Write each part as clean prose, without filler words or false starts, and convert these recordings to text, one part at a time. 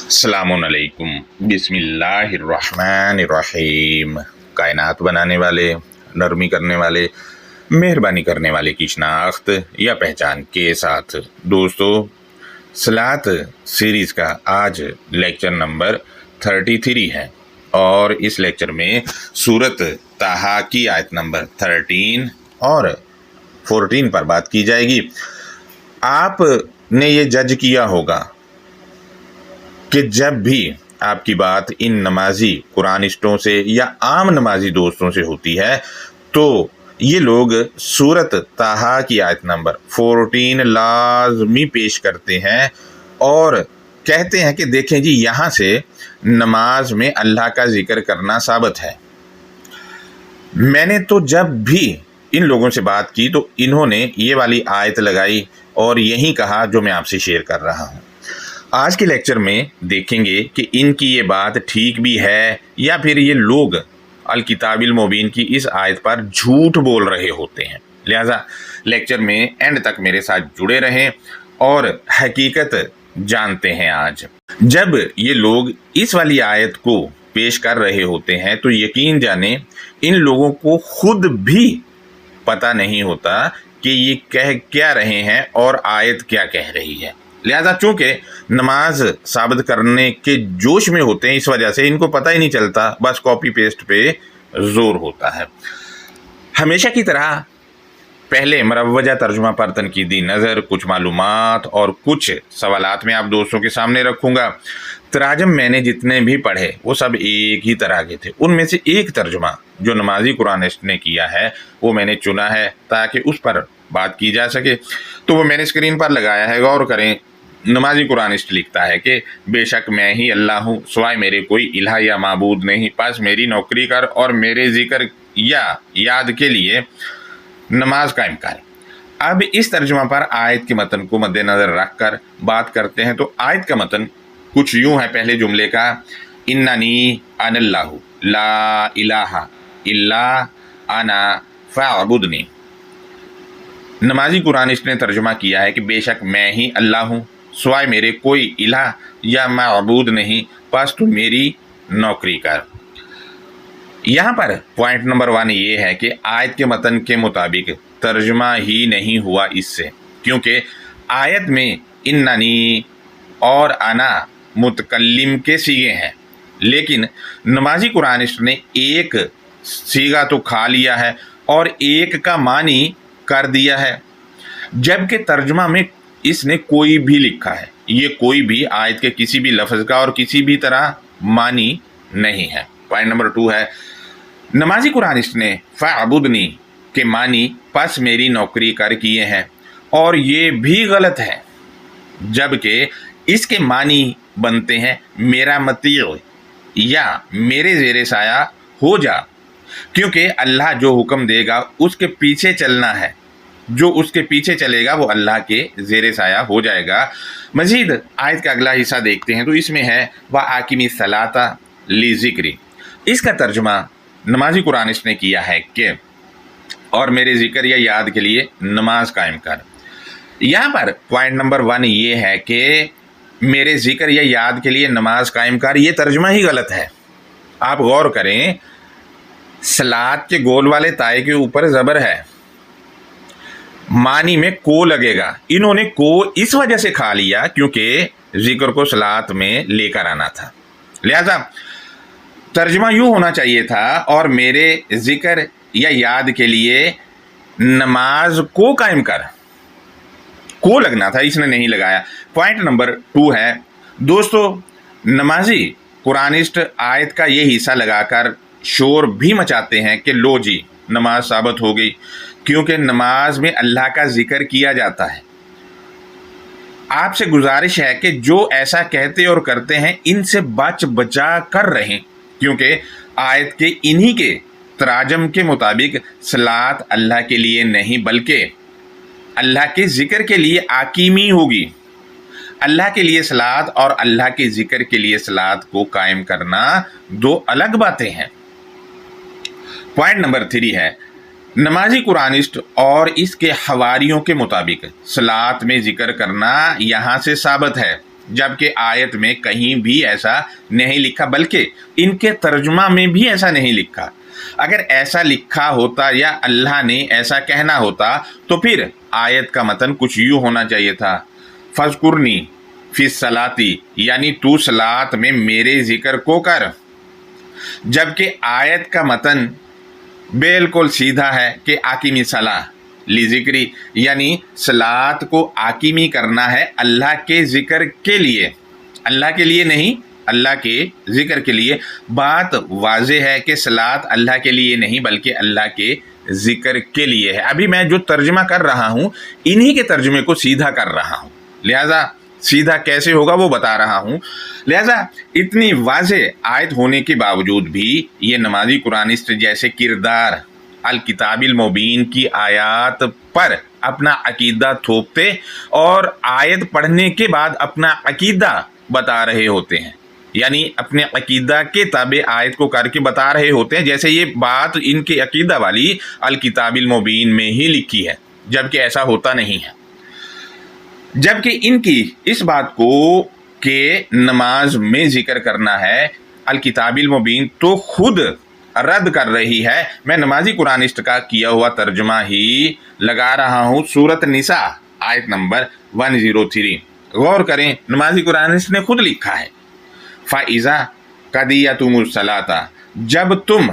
अस्सलामुअलैकुम बिस्मिल्लाहिर्रहमानिर्रहीम। कायनात बनाने वाले, नरमी करने वाले, मेहरबानी करने वाले की शनाख्त या पहचान के साथ दोस्तों, सलात सीरीज़ का आज लेक्चर नंबर 33 है और इस लेक्चर में सूरत ताहा की आयत नंबर 13 और 14 पर बात की जाएगी। आपने ये जज किया होगा कि जब भी आपकी बात इन नमाजी कुरानिस्टों से या आम नमाजी दोस्तों से होती है तो ये लोग सूरत ताहा की आयत नंबर 14 लाजमी पेश करते हैं और कहते हैं कि देखें जी, यहाँ से नमाज में अल्लाह का जिक्र करना साबित है। मैंने तो जब भी इन लोगों से बात की तो इन्होंने ये वाली आयत लगाई और यही कहा जो मैं आपसे शेयर कर रहा हूँ। आज के लेक्चर में देखेंगे कि इनकी ये बात ठीक भी है या फिर ये लोग अल किताबिल मुबीन की इस आयत पर झूठ बोल रहे होते हैं। लिहाजा लेक्चर में एंड तक मेरे साथ जुड़े रहें और हकीकत जानते हैं। आज जब ये लोग इस वाली आयत को पेश कर रहे होते हैं तो यकीन जाने इन लोगों को खुद भी पता नहीं होता कि ये कह क्या रहे हैं और आयत क्या कह रही है। लिहाजा चूंकि नमाज साबित करने के जोश में होते हैं, इस वजह से इनको पता ही नहीं चलता, बस कॉपी पेस्ट पे जोर होता है। हमेशा की तरह पहले मरवजा तर्जुमा पर तनकीदी नज़र, कुछ मालूमात और कुछ सवालात में आप दोस्तों के सामने रखूँगा। तराजम मैंने जितने भी पढ़े वो सब एक ही तरह के थे। उनमें से एक तर्जुमा जो नमाजी कुरानिस्ट ने किया है वो मैंने चुना है ताकि उस पर बात की जा सके, तो वो मैंने स्क्रीन पर लगाया है। गौर करें, नमाजी कुरानिस्ट लिखता है कि बेशक मैं ही अल्लाह हूँ, सिवाय मेरे कोई इलाह या माबूद नहीं, पास मेरी नौकरी कर और मेरे जिक्र या याद के लिए नमाज कायम कर। अब इस तर्जुमा पर आयत के मतन को मद्देनज़र रख कर बात करते हैं। तो आयत का मतन कुछ यूँ है पहले जुमले का, इन्ननी अनल्लाहु ला इलाहा इल्ला अना फ़अबुदनी। नमाजी कुरानिस्ट ने तर्जुमा किया है कि बेशक मैं ही अल्लाह हूँ, सिवाय मेरे कोई इलाह या माबूद नहीं, बस तू मेरी नौकरी कर। यहाँ पर पॉइंट नंबर 1 ये है कि आयत के मतन के मुताबिक तर्जुमा ही नहीं हुआ इससे, क्योंकि आयत में इन्ननी और अना मुतकल्लिम के सीगे हैं, लेकिन नमाजी कुरानिस्ट ने एक सीगा तो खा लिया है और एक का मानी कर दिया है, जबकि तर्जुमा में इसने कोई भी लिखा है। ये कोई भी आयत के किसी भी लफ्ज़ का और किसी भी तरह मानी नहीं है। पॉइंट नंबर 2 है, नमाजी कुरानिस्ट ने फ़अबुदनी के मानी बस मेरी नौकरी कर किए हैं और ये भी गलत है, जबकि इसके मानी बनते हैं मेरा मतीअ या मेरे ज़ेरे साया हो जा, क्योंकि अल्लाह जो हुक्म देगा उसके पीछे चलना है, जो उसके पीछे चलेगा वो अल्लाह के ज़ेरे साया हो जाएगा। मज़ीद आयत का अगला हिस्सा देखते हैं तो इसमें है व आकिमी सलाता ली ज़िक्री। इसका तर्जुमा नमाजी कुरानिस्ट ने किया है कि और मेरे ज़िक्र या याद के लिए नमाज कायम कर। यहाँ पर पॉइंट नंबर 1 ये है कि मेरे ज़िक्र या याद के लिए नमाज कायम कर, ये तर्जुमा ही गलत है। आप गौर करें, सलात के गोल वाले ताए के ऊपर ज़बर है, मानी में को लगेगा। इन्होंने को इस वजह से खा लिया क्योंकि जिक्र को सलात में लेकर आना था। लिहाजा तर्जुमा यूँ होना चाहिए था और मेरे जिक्र या याद के लिए नमाज को कायम कर, को लगना था, इसने नहीं लगाया। पॉइंट नंबर 2 है दोस्तों, नमाजी कुरानिस्ट आयत का ये हिस्सा लगाकर शोर भी मचाते हैं कि लो जी नमाज साबित हो गई, क्योंकि नमाज में अल्लाह का जिक्र किया जाता है। आपसे गुजारिश है कि जो ऐसा कहते और करते हैं इनसे बचा कर रहें, क्योंकि आयत के इन्हीं के तराजम के मुताबिक सलात अल्लाह के लिए नहीं बल्कि अल्लाह के जिक्र के लिए आकीमी होगी। अल्लाह के लिए सलात और अल्लाह के जिक्र के लिए सलात को कायम करना दो अलग बातें हैं। पॉइंट नंबर 3 है, नमाजी कुरानिस्ट और इसके हवारियों के मुताबिक सलात में जिक्र करना यहाँ से साबित है, जबकि आयत में कहीं भी ऐसा नहीं लिखा, बल्कि इनके तर्जुमा में भी ऐसा नहीं लिखा। अगर ऐसा लिखा होता या अल्लाह ने ऐसा कहना होता तो फिर आयत का मतन कुछ यूँ होना चाहिए था, फज़कुरनी फिस सलाती, यानी तू सलात में मेरे जिक्र को कर। जबकि आयत का मतन बिल्कुल सीधा है कि आकिमी सलाह ली ज़िक्री, यानी सलात को आकिमी करना है अल्लाह के ज़िक्र के लिए, अल्लाह के लिए नहीं, अल्लाह के ज़िक्र के लिए। बात वाज़े है कि सलात अल्लाह के लिए नहीं बल्कि अल्लाह के ज़िक्र के लिए है। अभी मैं जो तर्जुमा कर रहा हूँ इन्हीं के तर्जुमे को सीधा कर रहा हूँ, लिहाजा सीधा कैसे होगा वो बता रहा हूँ। लिहाजा इतनी वाज़े आयत होने के बावजूद भी ये नमाजी कुरानिस्ट जैसे किरदार अल किताबिल मुबीन की आयत पर अपना अकीदा थोपते और आयत पढ़ने के बाद अपना अकीदा बता रहे होते हैं, यानी अपने अकीदा के ताबे आयत को करके बता रहे होते हैं जैसे ये बात इनके अकीदा वाली अल किताबिल मुबीन में ही लिखी है, जबकि ऐसा होता नहीं है। जबकि इनकी इस बात को कि नमाज में जिक्र करना है अल किताबिल मुबीन तो खुद रद्द कर रही है। मैं नमाजी कुरानिस्ट का किया हुआ तर्जुमा ही लगा रहा हूँ, सूरत निसा आयत नंबर 103। गौर करें, नमाजी कुरानिस्ट ने खुद लिखा है, फ़ाइज़ा क़दियतुमुस सलाता, जब तुम,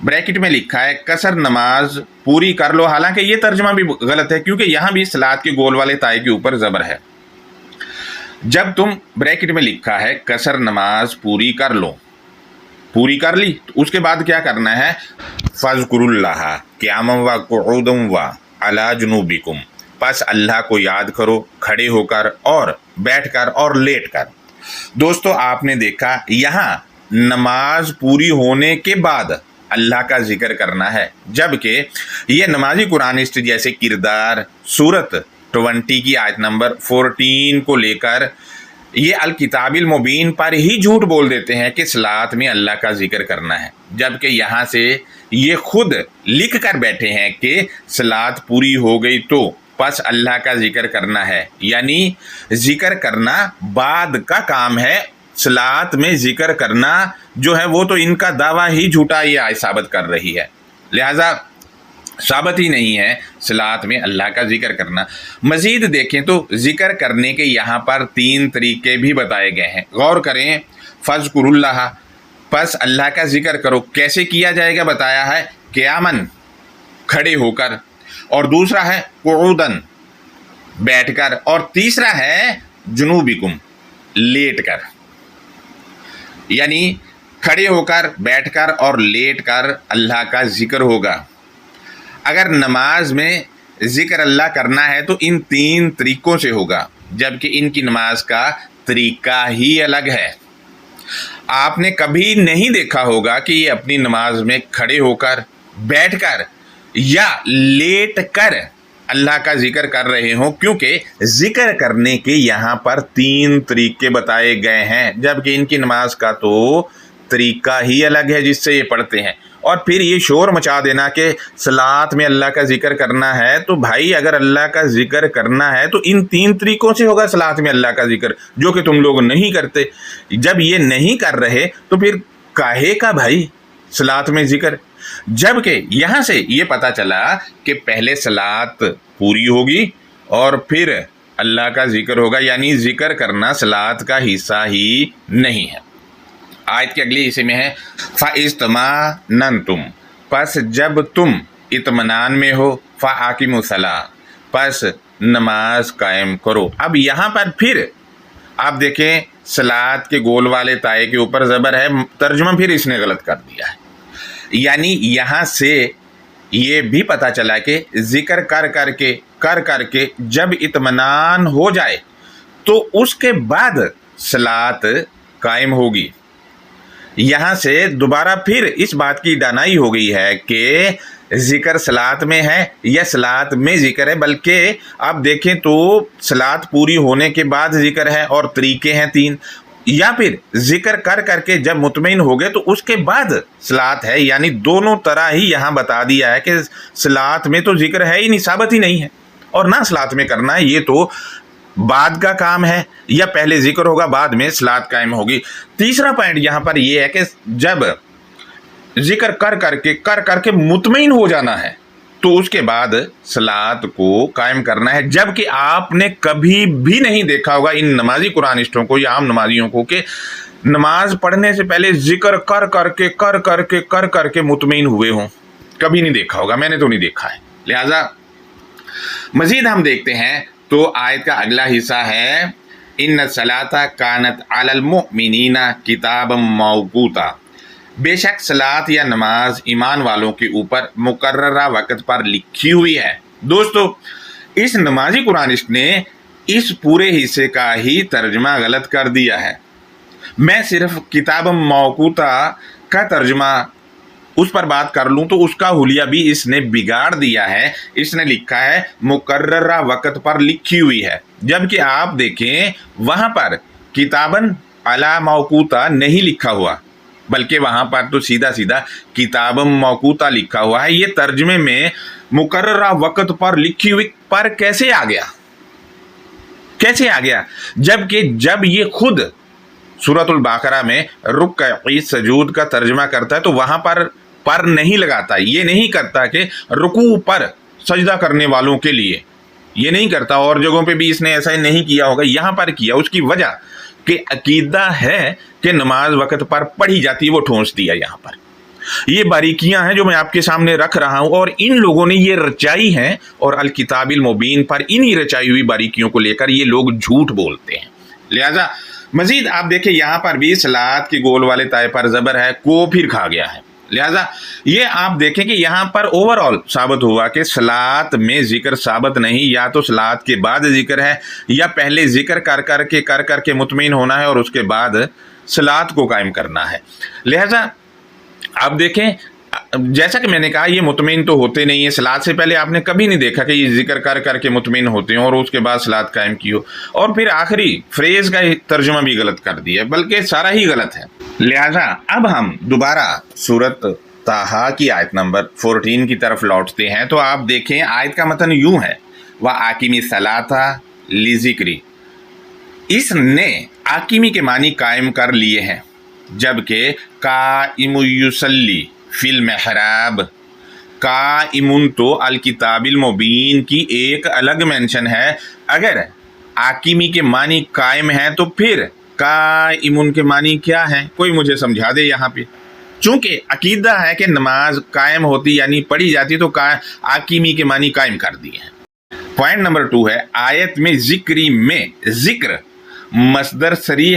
ब्रैकेट में लिखा है कसर नमाज पूरी कर लो। हालांकि ये तर्जुमा भी गलत है क्योंकि यहाँ भी सलात के गोल वाले ताए के ऊपर ज़बर है। जब तुम, ब्रैकेट में लिखा है कसर नमाज पूरी कर लो, पूरी कर ली तो उसके बाद क्या करना है, फ़ज़कुरुल्लाह क़ियामन व क़ुऊदन व अला जुनूबिकुम, बस अल्लाह को याद करो खड़े होकर और बैठकर और लेट कर। दोस्तों आपने देखा यहाँ नमाज पूरी होने के बाद अल्लाह का जिक्र करना है, जबकि ये नमाजी कुरानिस्ट जैसे किरदार सूरत 20 की आयत नंबर 14 को लेकर ये अल किताबिल मुबीन पर ही झूठ बोल देते हैं कि सलात में अल्लाह का जिक्र करना है, जबकि यहाँ से ये खुद लिख कर बैठे हैं कि सलात पूरी हो गई तो बस अल्लाह का जिक्र करना है, यानी जिक्र करना बाद का काम है। सलात में जिक्र करना जो है वो तो इनका दावा ही झूठा ये आयत साबित कर रही है, लिहाजा साबित ही नहीं है सलात में अल्लाह का जिक्र करना। मज़ीद देखें तो जिक्र करने के यहाँ पर 3 तरीके भी बताए गए हैं। गौर करें, फ़ज़कुरुल्लाह, बस अल्लाह का जिक्र करो। कैसे किया जाएगा बताया है, क़ियामन खड़े होकर, और दूसरा है क़ुऊदन बैठकर, और तीसरा है जुनूबिकुम लेट कर, यानी खड़े होकर, बैठकर और लेट कर अल्लाह का जिक्र होगा। अगर नमाज में जिक्र अल्लाह करना है तो इन 3 तरीक़ों से होगा, जबकि इनकी नमाज का तरीका ही अलग है। आपने कभी नहीं देखा होगा कि ये अपनी नमाज में खड़े होकर, बैठकर या लेट कर अल्लाह का जिक्र कर रहे हों, क्योंकि जिक्र करने के यहाँ पर 3 तरीके बताए गए हैं, जबकि इनकी नमाज का तो तरीका ही अलग है जिससे ये पढ़ते हैं। और फिर ये शोर मचा देना कि सलात में अल्लाह का जिक्र करना है, तो भाई अगर अल्लाह का जिक्र करना है तो इन 3 तरीक़ों से होगा सलात में अल्लाह का जिक्र, जो कि तुम लोग नहीं करते। जब ये नहीं कर रहे तो फिर काहे का भाई सलात में जिक्र। जबकि यहाँ से ये पता चला कि पहले सलात पूरी होगी और फिर अल्लाह का जिक्र होगा, यानी जिक्र करना सलात का हिस्सा ही नहीं है। आयत के अगले हिस्से में है, फ़इज़्तमानन्तुम, पस जब तुम इत्मीनान में हो, फ़अक़ीमुस्सलाह, पस नमाज कायम करो। अब यहाँ पर फिर आप देखें सलात के गोल वाले ताए के ऊपर ज़बर है, तर्जुमा फिर इसने गलत कर दिया है। यानी यहाँ से ये भी पता चला कि जिक्र कर करके जब इत्मीनान हो जाए तो उसके बाद सलात कायम होगी। यहाँ से दोबारा फिर इस बात की दानाई हो गई है कि ज़िक्र सलात में है या सलात में ज़िक्र है, बल्कि आप देखें तो सलात पूरी होने के बाद ज़िक्र है और तरीके हैं 3, या फिर ज़िक्र कर करके जब मुतमईन हो गए तो उसके बाद सलात है, यानी दोनों तरह ही यहाँ बता दिया है कि सलात में तो ज़िक्र है ही नहीं, साबित ही नहीं है, और ना सलात में करना है, ये तो بعد کا کام ہے یا پہلے ذکر ہوگا بعد میں صلات قائم ہوگی؟ تیسرا پوائنٹ یہاں پر یہ ہے کہ جب ذکر کر کر کے مطمئن ہو جانا ہے تو اس کے بعد صلات کو قائم کرنا ہے، جبکہ آپ نے کبھی بھی نہیں دیکھا ہوگا ان نمازی قرآنسٹوں کو یا عام نمازیوں کو کہ نماز پڑھنے سے پہلے ذکر کر کے مطمئن ہوئے ہوں۔ کبھی نہیں دیکھا ہوگا، میں نے تو نہیں دیکھا ہے۔ لہذا مزید ہم دیکھتے ہیں تو آیت کا اگلا حصہ ہے ان الصلاۃ کانت علی المؤمنین کتابا موقوتا، بے شک صلات یا نماز ایمان والوں کے اوپر مقررہ وقت پر لکھی ہوئی ہے۔ دوستو، اس نمازی قرآنسٹ نے اس پورے حصے کا ہی ترجمہ غلط کر دیا ہے۔ میں صرف کتاب موقوتا کا ترجمہ اس پر بات کر لوں تو اس کا حلیہ بھی اس نے بگاڑ دیا ہے۔ اس نے لکھا ہے مقررہ وقت پر لکھی ہوئی ہے، جبکہ آپ دیکھیں وہاں پر کتابن علی موقوتا نہیں لکھا ہوا، بلکہ وہاں پر تو سیدھا کتاب موقوتا لکھا ہوا ہے۔ یہ ترجمے میں مقررہ وقت پر لکھی ہوئی پر کیسے آ گیا؟ جبکہ جب یہ خود سورۃ البقرہ میں رکوع سجود کا ترجمہ کرتا ہے تو وہاں پر نہیں لگاتا، یہ نہیں کرتا کہ رکوع پر سجدہ کرنے والوں کے لیے، یہ نہیں کرتا، اور جگہوں پہ بھی اس نے ایسا نہیں کیا ہوگا، یہاں پر کیا۔ اس کی وجہ کہ عقیدہ ہے کہ نماز وقت پر پڑھی جاتی ہے، وہ ٹھونس دیا یہاں پر۔ یہ باریکیاں ہیں جو میں آپ کے سامنے رکھ رہا ہوں، اور ان لوگوں نے یہ رچائی ہیں، اور الکتاب المبین پر انہی رچائی ہوئی باریکیوں کو لے کر یہ لوگ جھوٹ بولتے ہیں۔ لہذا مزید آپ دیکھیں یہاں پر بھی صلات کے گول والے تائے پر زبر ہے، کو پھر کھا گیا ہے۔ لہذا یہ آپ دیکھیں کہ یہاں پر اوور آل ثابت ہوا کہ صلات میں ذکر ثابت نہیں، یا تو صلات کے بعد ذکر ہے یا پہلے ذکر کر کے مطمئن ہونا ہے اور اس کے بعد صلات کو قائم کرنا ہے۔ لہذا آپ دیکھیں جیسا کہ میں نے کہا یہ مطمئن تو ہوتے نہیں ہیں، صلات سے پہلے آپ نے کبھی نہیں دیکھا کہ یہ ذکر کر کے مطمئن ہوتے ہیں اور اس کے بعد صلات قائم کی ہو، اور پھر آخری فریز کا ترجمہ بھی غلط کر دیا، بلکہ سارا ہی غلط ہے۔ لہذا اب ہم دوبارہ سورۃ طٰہٰ کی آیت نمبر 14 کی طرف لوٹتے ہیں تو آپ دیکھیں آیت کا متن یوں ہے وَأَقِمِ الصَّلَاةَ لِذِكْرِی، اس نے عاقمی کے معنی قائم کر لیے ہیں، جبکہ قائم یصلی فی المحراب، قائم تو الکتاب المبین کی ایک الگ مینشن ہے، اگر عاقمی کے معنی قائم ہے تو پھر قائم کے معنی کیا ہے؟ کوئی مجھے سمجھا دے یہاں پہ۔ چونکہ عقیدہ ہے کہ نماز قائم ہوتی یعنی پڑھی جاتی تو عاقمی کے معنی قائم کر دیے ہیں۔ پوائنٹ نمبر 2 ہے آیت میں ذکری میں ذکر مصدر صریح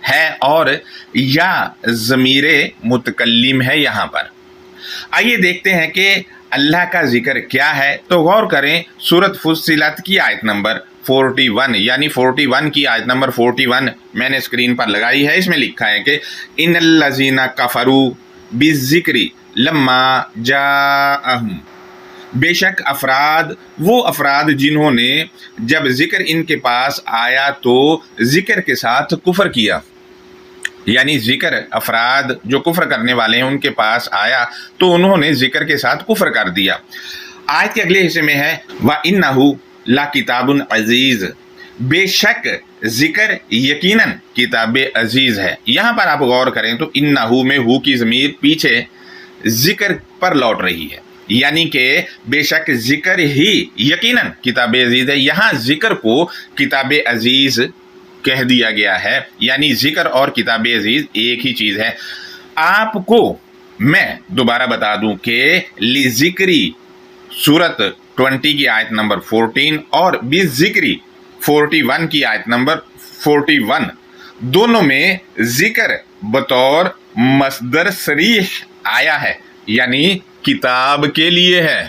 ہے اور یا ضمیر متکلم ہے یہاں پر۔ آئیے دیکھتے ہیں کہ اللہ کا ذکر کیا ہے، تو غور کریں سورۃ فصلت کی آیت نمبر 41، یعنی 41 کی آیت نمبر 41 میں نے اسکرین پر لگائی ہے۔ اس میں لکھا ہے کہ ان الذین کفروا بالذکر لما جاءہم، بے شک وہ افراد جنہوں نے جب ذکر ان کے پاس آیا تو ذکر کے ساتھ کفر کیا، یعنی ذکر افراد جو کفر کرنے والے ہیں ان کے پاس آیا تو انہوں نے ذکر کے ساتھ کفر کر دیا۔ آیت کے اگلے حصے میں ہے وَإِنَّهُ لَكِتَابٌ عَزِیزٌ، بے شک ذکر یقیناً کتاب عزیز ہے۔ یہاں پر آپ غور کریں تو انہو میں ہو کی ضمیر پیچھے ذکر پر لوٹ رہی ہے، یعنی کہ بے شک ذکر ہی یقیناً کتاب عزیز ہے۔ یہاں ذکر کو کتاب عزیز کہہ دیا گیا ہے، یعنی ذکر اور کتاب عزیز ایک ہی چیز ہے۔ آپ کو میں دوبارہ بتا دوں کہ لذکری سورت 20 کی آیت نمبر 14 اور بالذکری 41 کی آیت نمبر 41 دونوں میں ذکر بطور مصدر صریح آیا ہے، یعنی کتاب کے لیے ہے،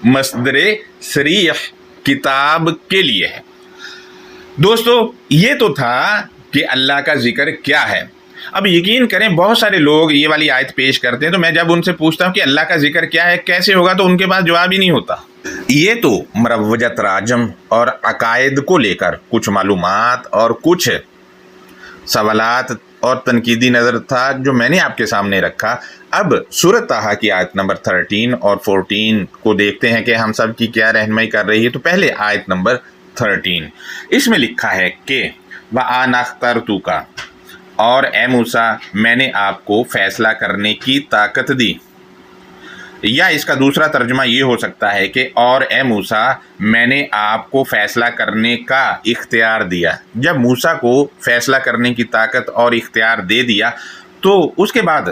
مصدر صریح کتاب کے لیے ہے۔ دوستو یہ تو تھا کہ اللہ کا ذکر کیا ہے۔ اب یقین کریں بہت سارے لوگ یہ والی آیت پیش کرتے ہیں تو میں جب ان سے پوچھتا ہوں کہ اللہ کا ذکر کیا ہے، کیسے ہوگا، تو ان کے پاس جواب ہی نہیں ہوتا۔ یہ تو مروجہ تراجم اور عقائد کو لے کر کچھ معلومات اور کچھ سوالات اور تنقیدی نظر تھا جو میں نے آپ کے سامنے رکھا۔ اب سورۃ طٰہٰ کی آیت نمبر 13 اور 14 کو دیکھتے ہیں کہ ہم سب کی کیا رہنمائی کر رہی ہے۔ تو پہلے آیت نمبر 13 اس میں لکھا ہے کہ وَأَنَا اخْتَرْتُكَ، اور اے موسیٰ میں نے آپ کو فیصلہ کرنے کی طاقت دی، یا اس کا دوسرا ترجمہ یہ ہو سکتا ہے کہ اور اے موسیٰ میں نے آپ کو فیصلہ کرنے کا اختیار دیا۔ جب موسیٰ کو فیصلہ کرنے کی طاقت اور اختیار دے دیا تو اس کے بعد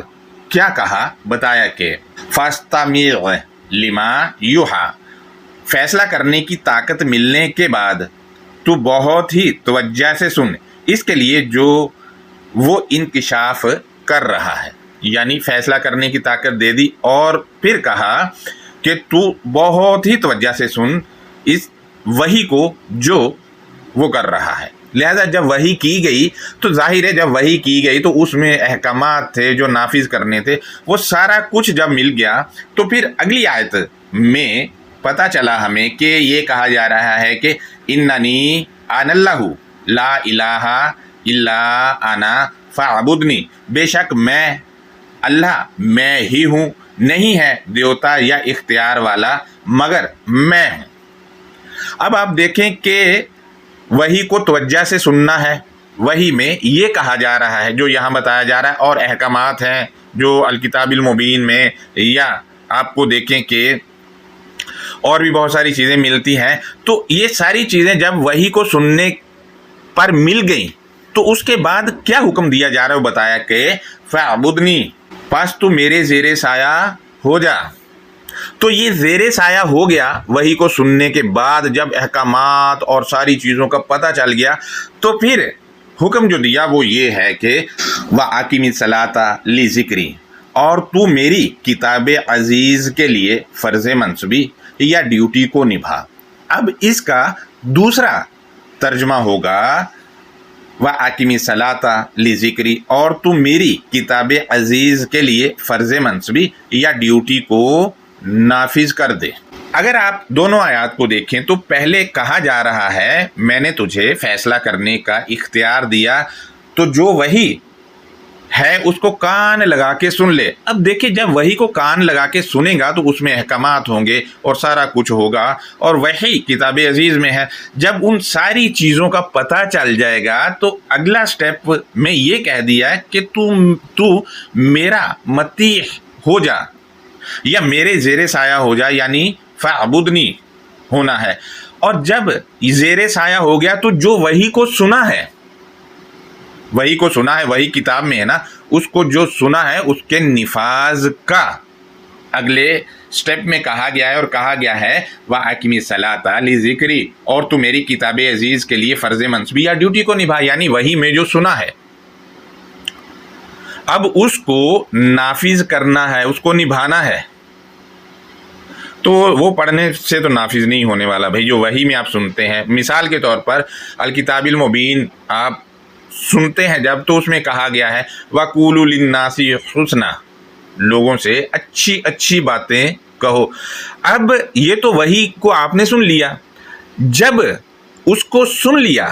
کیا کہا، بتایا کہ فَاسْتَمِعْ لِمَا يُوحَىٰ، فیصلہ کرنے کی طاقت ملنے کے بعد تو بہت ہی توجہ سے سن اس کے لیے جو وہ انکشاف کر رہا ہے، یعنی فیصلہ کرنے کی طاقت دے دی اور پھر کہا کہ تو بہت ہی توجہ سے سن اس وحی کو جو وہ کر رہا ہے۔ لہذا جب وحی کی گئی تو ظاہر ہے جب وحی کی گئی تو اس میں احکامات تھے جو نافذ کرنے تھے، وہ سارا کچھ جب مل گیا تو پھر اگلی آیت میں پتہ چلا ہمیں کہ یہ کہا جا رہا ہے کہ اننی انا اللہ لا الہ الا انا فاعبدنی، بے شک میں اللہ میں ہی ہوں، نہیں ہے دیوتا یا اختیار والا مگر میں ہوں۔ اب آپ دیکھیں کہ وحی کو توجہ سے سننا ہے، وحی میں یہ کہا جا رہا ہے جو یہاں بتایا جا رہا ہے، اور احکامات ہیں جو الکتاب المبین میں، یا آپ کو دیکھیں کہ اور بھی بہت ساری چیزیں ملتی ہیں، تو یہ ساری چیزیں جب وحی کو سننے پر مل گئیں تو اس کے بعد کیا حکم دیا جا رہا ہے، وہ بتایا کہ فَاعْبُدْنِی، پس تو میرے زیر سایہ ہو جا۔ تو یہ زیر سایہ ہو گیا وحی کو سننے کے بعد، جب احکامات اور ساری چیزوں کا پتہ چل گیا تو پھر حکم جو دیا وہ یہ ہے کہ وَأَقِمِ الصَّلَاةَ لِذِكْرِی، اور تو میری کتاب عزیز کے لیے فرض منصبی یا ڈیوٹی کو نبھا۔ اب اس کا دوسرا ترجمہ ہوگا وَأَقِمِ الصَّلَاةَ لِذِكْرِی، اور تو میری کتاب عزیز کے لیے فرض منصبی یا ڈیوٹی کو نافذ کر دے۔ اگر آپ دونوں آیات کو دیکھیں تو پہلے کہا جا رہا ہے میں نے تجھے فیصلہ کرنے کا اختیار دیا، تو جو وحی ہے اس کو کان لگا کے سن لے۔ اب دیکھیں جب وحی کو کان لگا کے سنے گا تو اس میں احکامات ہوں گے اور سارا کچھ ہوگا، اور وحی کتاب عزیز میں ہے۔ جب ان ساری چیزوں کا پتہ چل جائے گا تو اگلا سٹیپ میں یہ کہہ دیا ہے کہ تو میرا مطیع ہو جا یا میرے زیر سایہ ہو جا، یعنی فَاعْبُدْنِی ہونا ہے۔ اور جب زیر سایہ ہو گیا تو جو وحی کو سنا ہے، وحی کو سنا ہے، وحی کتاب میں ہے نا، اس کو جو سنا ہے اس کے نفاذ کا اگلے سٹیپ میں کہا گیا ہے، اور کہا گیا ہے وَأَقِمِ الصَّلَاةَ لِذِكْرِی، اور تو میری کتاب عزیز کے لیے فرض منصبی یا ڈیوٹی کو نبھا، یعنی وحی میں جو سنا ہے اب اس کو نافذ کرنا ہے، اس کو نبھانا ہے۔ تو وہ پڑھنے سے تو نافذ نہیں ہونے والا بھائی، جو وحی میں آپ سنتے ہیں۔ مثال کے طور پر الکتاب المبین آپ سنتے ہیں جب، تو اس میں کہا گیا ہے وَقُولُوا لِلنَّاسِ حُسْنًا، لوگوں سے اچھی اچھی باتیں کہو۔ اب یہ تو وحی کو آپ نے سن لیا، جب اس کو سن لیا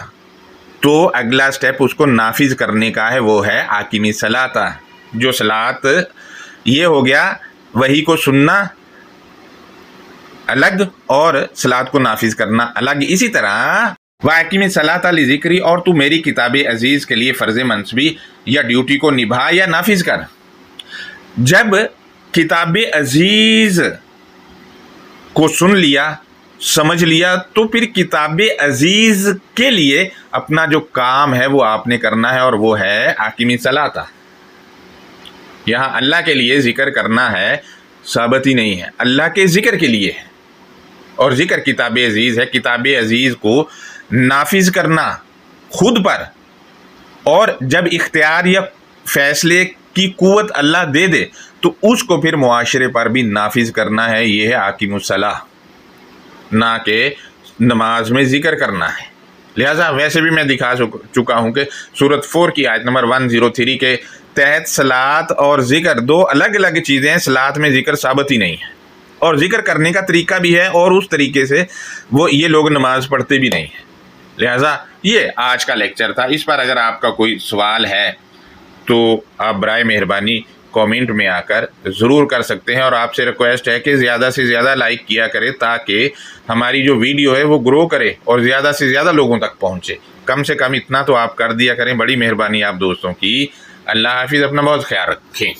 تو اگلا سٹیپ اس کو نافذ کرنے کا ہے، وہ ہے آقِمِ الصَّلَاةَ، جو صلاۃ یہ ہو گیا وحی کو سننا الگ اور صلاۃ کو نافذ کرنا الگ۔ اسی طرح وَأَقِمِ الصَّلَاةَ لِذِكْرِی، اور تو میری کتاب عزیز کے لیے فرض منصبی یا ڈیوٹی کو نبھا یا نافذ کر۔ جب کتاب عزیز کو سن لیا، سمجھ لیا، تو پھر کتاب عزیز کے لیے اپنا جو کام ہے وہ آپ نے کرنا ہے، اور وہ ہے آقِمِ الصَّلَاةَ۔ یہاں اللہ کے لیے ذکر کرنا ہے، ثابت ہی نہیں ہے، اللہ کے ذکر کے لیے ہے، اور ذکر کتاب عزیز ہے۔ کتاب عزیز کو نافذ کرنا خود پر، اور جب اختیار یا فیصلے کی قوت اللہ دے دے تو اس کو پھر معاشرے پر بھی نافذ کرنا ہے۔ یہ ہے آقِمُ الصلاۃ، نہ کہ نماز میں ذکر کرنا ہے۔ لہٰذا ویسے بھی میں دکھا چکا ہوں کہ سورۃ 4 کی آیت نمبر 103 کے تحت صلاۃ اور ذکر دو الگ الگ چیزیں ہیں۔ صلاۃ میں ذکر ثابت ہی نہیں ہے، اور ذکر کرنے کا طریقہ بھی ہے، اور اس طریقے سے یہ لوگ نماز پڑھتے بھی نہیں ہیں۔ لہٰذا یہ آج کا لیکچر تھا۔ اس پر اگر آپ کا کوئی سوال ہے تو آپ برائے مہربانی کامنٹ میں آ کر ضرور کر سکتے ہیں، اور آپ سے ریکویسٹ ہے کہ زیادہ سے زیادہ لائک کیا کرے تاکہ ہماری جو ویڈیو ہے وہ گرو کرے اور زیادہ سے زیادہ لوگوں تک پہنچے۔ کم سے کم اتنا تو آپ کر دیا کریں، بڑی مہربانی آپ دوستوں کی۔ اللہ حافظ، اپنا بہت خیال رکھیں۔